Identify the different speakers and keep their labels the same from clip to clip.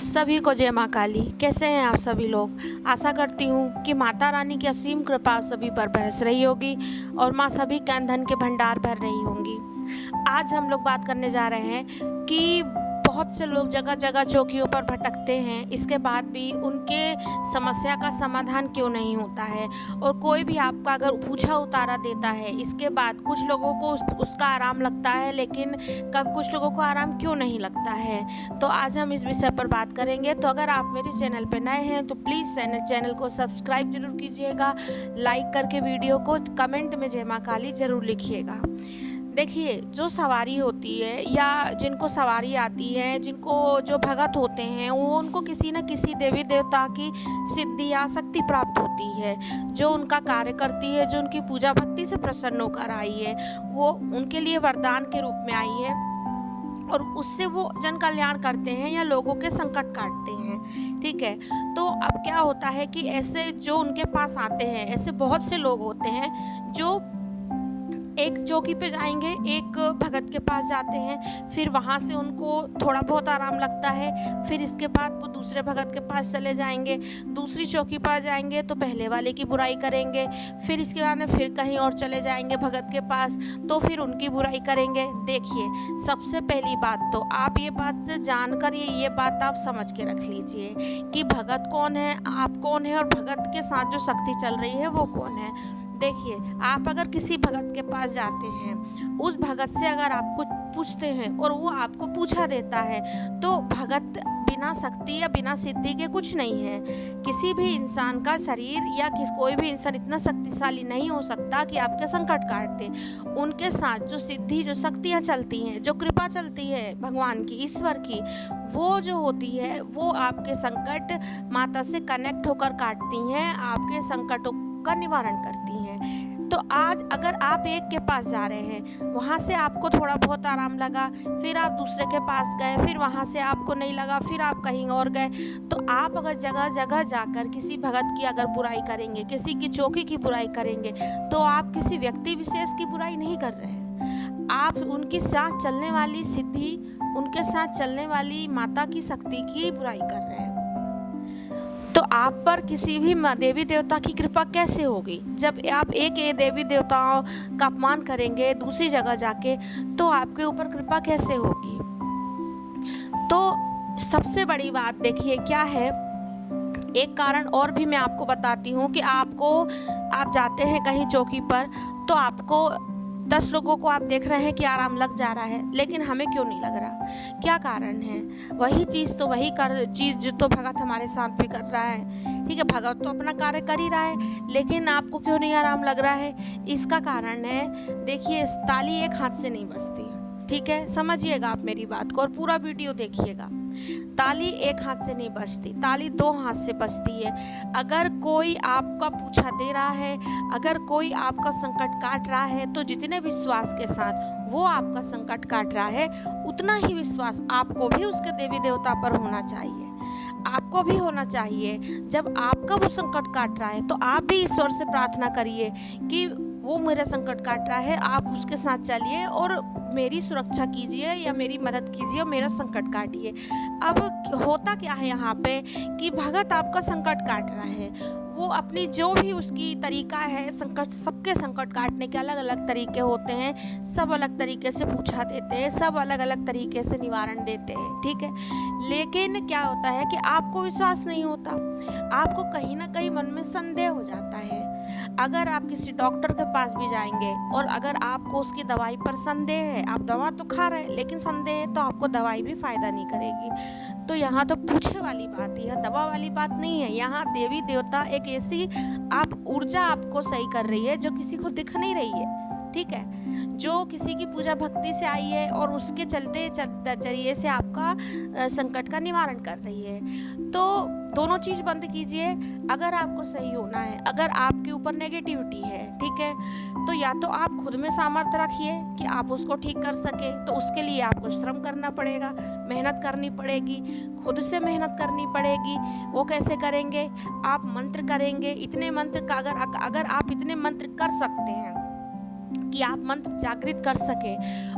Speaker 1: सभी को जय माँ काली। कैसे हैं आप सभी लोग। आशा करती हूँ कि माता रानी की असीम कृपा सभी पर बरस रही होगी और माँ सभी के धन के भंडार भर रही होंगी। आज हम लोग बात करने जा रहे हैं कि बहुत से लोग जगह जगह चौकियों पर भटकते हैं, इसके बाद भी उनके समस्या का समाधान क्यों नहीं होता है। और कोई भी आपका अगर पूछा उतारा देता है, इसके बाद कुछ लोगों को उसका आराम लगता है, लेकिन कब कुछ लोगों को आराम क्यों नहीं लगता है। तो आज हम इस विषय पर बात करेंगे। तो अगर आप मेरे चैनल पर नए हैं तो प्लीज़ चैनल को सब्सक्राइब जरूर कीजिएगा, लाइक करके वीडियो को कमेंट में जय माँ काली जरूर लिखिएगा। देखिए, जो सवारी होती है या जिनको सवारी आती है, जिनको जो भगत होते हैं, वो उनको किसी न किसी देवी देवता की सिद्धि या शक्ति प्राप्त होती है, जो उनका कार्य करती है, जो उनकी पूजा भक्ति से प्रसन्न होकर आई है, वो उनके लिए वरदान के रूप में आई है और उससे वो जन कल्याण करते हैं या लोगों के संकट काटते हैं। ठीक है, तो अब क्या होता है कि ऐसे जो उनके पास आते हैं, ऐसे बहुत से लोग होते हैं जो एक चौकी पे जाएंगे, एक भगत के पास जाते हैं, फिर वहाँ से उनको थोड़ा बहुत आराम लगता है, फिर इसके बाद वो दूसरे भगत के पास चले जाएंगे, दूसरी चौकी पर जाएंगे तो पहले वाले की बुराई करेंगे, फिर इसके बाद में फिर कहीं और चले जाएंगे भगत के पास तो फिर उनकी बुराई करेंगे। देखिए, सबसे पहली बात तो आप ये बात जानकर ये बात आप समझ के रख लीजिए कि भगत कौन है, आप कौन है और भगत के साथ जो शक्ति चल रही है वो कौन है। देखिए, आप अगर किसी भगत के पास जाते हैं, उस भगत से अगर आप कुछ पूछते हैं और वो आपको पूछा देता है, तो भगत बिना शक्ति या बिना सिद्धि के कुछ नहीं है। किसी भी इंसान का शरीर या कोई भी इंसान इतना शक्तिशाली नहीं हो सकता कि आपके संकट काट दे। उनके साथ जो सिद्धि, जो शक्तियाँ चलती हैं, जो कृपा चलती है भगवान की, ईश्वर की, वो जो होती है वो आपके संकट माता से कनेक्ट होकर काटती हैं, आपके संकटों का निवारण करती हैं। तो आज अगर आप एक के पास जा रहे हैं, वहाँ से आपको थोड़ा बहुत आराम लगा, फिर आप दूसरे के पास गए, फिर वहाँ से आपको नहीं लगा, फिर आप कहीं और गए, तो आप अगर जगह जगह जाकर किसी भगत की अगर बुराई करेंगे, किसी की चौकी की बुराई करेंगे, तो आप किसी व्यक्ति विशेष की बुराई नहीं कर रहे हैं, आप उनके साथ चलने वाली सिद्धि, उनके साथ चलने वाली माता की शक्ति की बुराई कर रहे हैं। तो आप पर किसी भी देवी देवता की कृपा कैसे होगी जब आप एक देवी देवताओं का अपमान करेंगे दूसरी जगह जाके, तो आपके ऊपर कृपा कैसे होगी। तो सबसे बड़ी बात देखिए क्या है, एक कारण और भी मैं आपको बताती हूँ कि आप जाते हैं कहीं चौकी पर, तो आपको 10 लोगों को आप देख रहे हैं कि आराम लग जा रहा है, लेकिन हमें क्यों नहीं लग रहा। क्या कारण है। वही चीज़ जो तो भगत हमारे साथ भी कर रहा है। ठीक है, भगत तो अपना कार्य कर ही रहा है, लेकिन आपको क्यों नहीं आराम लग रहा है। इसका कारण है, देखिए, ताली एक हाथ से नहीं बजती। ठीक है, समझिएगा आप मेरी बात को और पूरा वीडियो देखिएगा। ताली एक हाथ से नहीं बजती, ताली 2 हाथ से बजती है। अगर कोई आपका पूछा दे रहा है, अगर कोई आपका संकट काट रहा है, तो जितने विश्वास के साथ वो आपका संकट काट रहा है, उतना ही विश्वास आपको भी उसके देवी देवता पर होना चाहिए। आपको भी होना चाहिए। जब आपका वो संकट काट रहा है, तो आप भी ईश्वर से प्रार्थना करिए कि वो मेरा संकट काट रहा है, आप उसके साथ चलिए और मेरी सुरक्षा कीजिए या मेरी मदद कीजिए और मेरा संकट काटिए। अब होता क्या है यहाँ पे कि भगत आपका संकट काट रहा है, वो अपनी जो भी उसकी तरीका है, सबके संकट काटने के अलग अलग तरीके होते हैं, सब अलग तरीके से पूछा देते हैं, सब अलग अलग तरीके से निवारण देते हैं। ठीक है, लेकिन क्या होता है कि आपको विश्वास नहीं होता, आपको कहीं ना कहीं मन में संदेह हो जाता है। अगर आप किसी डॉक्टर के पास भी जाएंगे और अगर आपको उसकी दवाई पर संदेह है, आप दवा तो खा रहे हैं लेकिन संदेह है, तो आपको दवाई भी फायदा नहीं करेगी। तो यहाँ तो पूछे वाली बात ही है, दवा वाली बात नहीं है। यहाँ देवी देवता एक ऐसी ऊर्जा आपको सही कर रही है जो किसी को दिख नहीं रही है। ठीक है, जो किसी की पूजा भक्ति से आई है और उसके चलते जरिए से आपका संकट का निवारण कर रही है। तो दोनों चीज़ बंद कीजिए। अगर आपको सही होना है, अगर आपके ऊपर नेगेटिविटी है, ठीक है, तो या तो आप खुद में सामर्थ्य रखिए कि आप उसको ठीक कर सके, तो उसके लिए आपको श्रम करना पड़ेगा, मेहनत करनी पड़ेगी, खुद से मेहनत करनी पड़ेगी। वो कैसे करेंगे, आप मंत्र करेंगे। इतने मंत्र का अगर आप इतने मंत्र कर सकते हैं कि आप मंत्र जागृत कर सके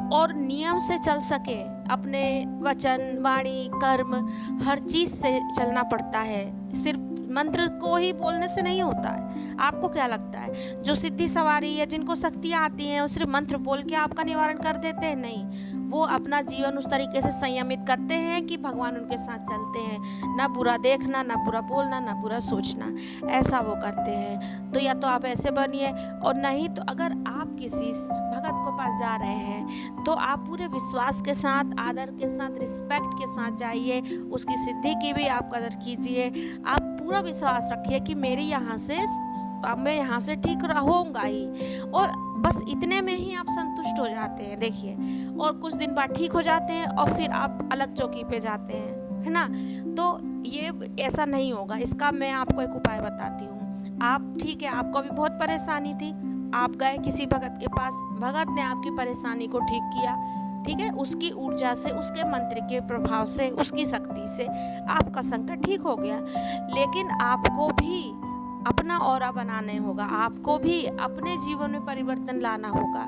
Speaker 1: और नियम से चल सके, अपने वचन, वाणी, कर्म हर चीज़ से चलना पड़ता है। सिर्फ मंत्र को ही बोलने से नहीं होता है। आपको क्या लगता है जो सिद्धि सवारी है, जिनको शक्तियाँ आती हैं, वो सिर्फ मंत्र बोल के आपका निवारण कर देते हैं? नहीं, वो अपना जीवन उस तरीके से संयमित करते हैं कि भगवान उनके साथ चलते हैं। ना बुरा देखना, ना बुरा बोलना, ना बुरा सोचना, ऐसा वो करते हैं। तो या तो आप ऐसे बनिए, और नहीं तो अगर आप किसी भगत को पास जा रहे हैं तो आप पूरे विश्वास के साथ, आदर के साथ, रिस्पेक्ट के साथ जाइए। उसकी सिद्धि की भी आप कदर कीजिए। आप पूरा विश्वास रखिए कि मेरी यहाँ से, मैं यहाँ से ठीक रहूँगा ही, और बस इतने में ही आप संतुष्ट हो जाते हैं। देखिए, और कुछ दिन बाद ठीक हो जाते हैं और फिर आप अलग चौकी पे जाते हैं, है ना। तो ये ऐसा नहीं होगा। इसका मैं आपको एक उपाय बताती हूँ। आप, ठीक है, आपको भी बहुत परेशानी थी, आप गए किसी भगत के पास, भगत ने आपकी परेशानी को ठीक किया, ठीक है, उसकी ऊर्जा से, उसके मंत्र के प्रभाव से, उसकी शक्ति से आपका संकट ठीक हो गया। लेकिन आपको भी अपना ऑरा बनाना होगा, आपको भी अपने जीवन में परिवर्तन लाना होगा।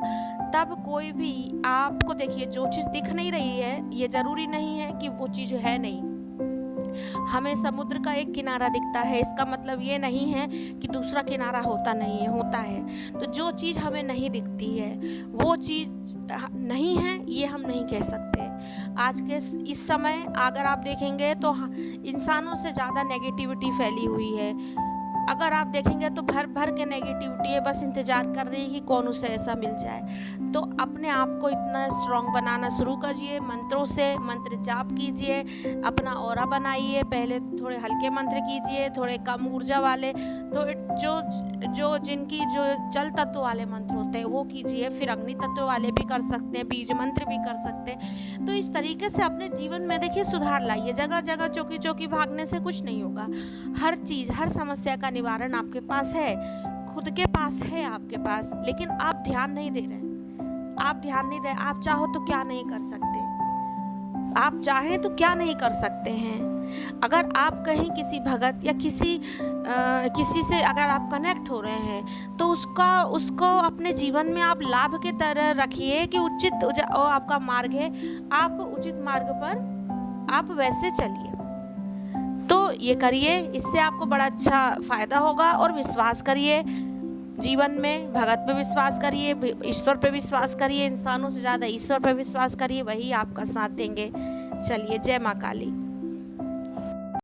Speaker 1: तब कोई भी आपको, देखिए, जो चीज़ दिख नहीं रही है, ये ज़रूरी नहीं है कि वो चीज़ है नहीं। हमें समुद्र का एक किनारा दिखता है, इसका मतलब ये नहीं है कि दूसरा किनारा होता नहीं है, होता है। तो जो चीज़ हमें नहीं दिखती है, वो चीज़ नहीं है, ये हम नहीं कह सकते। आज के इस समय अगर आप देखेंगे तो इंसानों से ज़्यादा नेगेटिविटी फैली हुई है। अगर आप देखेंगे तो भर भर के नेगेटिविटी है, बस इंतज़ार कर रही है कि कौन उसे ऐसा मिल जाए। तो अपने आप को इतना स्ट्रॉन्ग बनाना शुरू करिए, मंत्रों से, मंत्र जाप कीजिए, अपना ऑरा बनाइए। पहले थोड़े हल्के मंत्र कीजिए, थोड़े कम ऊर्जा वाले, तो जिनकी जो जल तत्व वाले मंत्र होते हैं वो कीजिए। फिर अग्नि तत्व वाले भी कर सकते हैं, बीज मंत्र भी कर सकते हैं। तो इस तरीके से अपने जीवन में, देखिए, सुधार लाइए। जगह जगह चौकी चौकी भागने से कुछ नहीं होगा। हर चीज़, हर समस्या का निवारण आपके पास है, खुद के पास है आपके पास, लेकिन आप ध्यान नहीं दे रहे। आप ध्यान नहीं दे रहे। आप चाहो तो क्या नहीं कर सकते, आप चाहें तो क्या नहीं कर सकते हैं। अगर आप कहीं किसी भगत या किसी से अगर आप कनेक्ट हो रहे हैं तो उसको अपने जीवन में आप लाभ के तरह रखिए कि उचित आपका मार्ग है, आप उचित मार्ग पर आप वैसे चलिए। तो ये करिए, इससे आपको बड़ा अच्छा फ़ायदा होगा। और विश्वास करिए जीवन में, भगत पे विश्वास करिए, ईश्वर पे विश्वास करिए, इंसानों से ज़्यादा ईश्वर पे विश्वास करिए, वही आपका साथ देंगे। चलिए, जय माँ काली।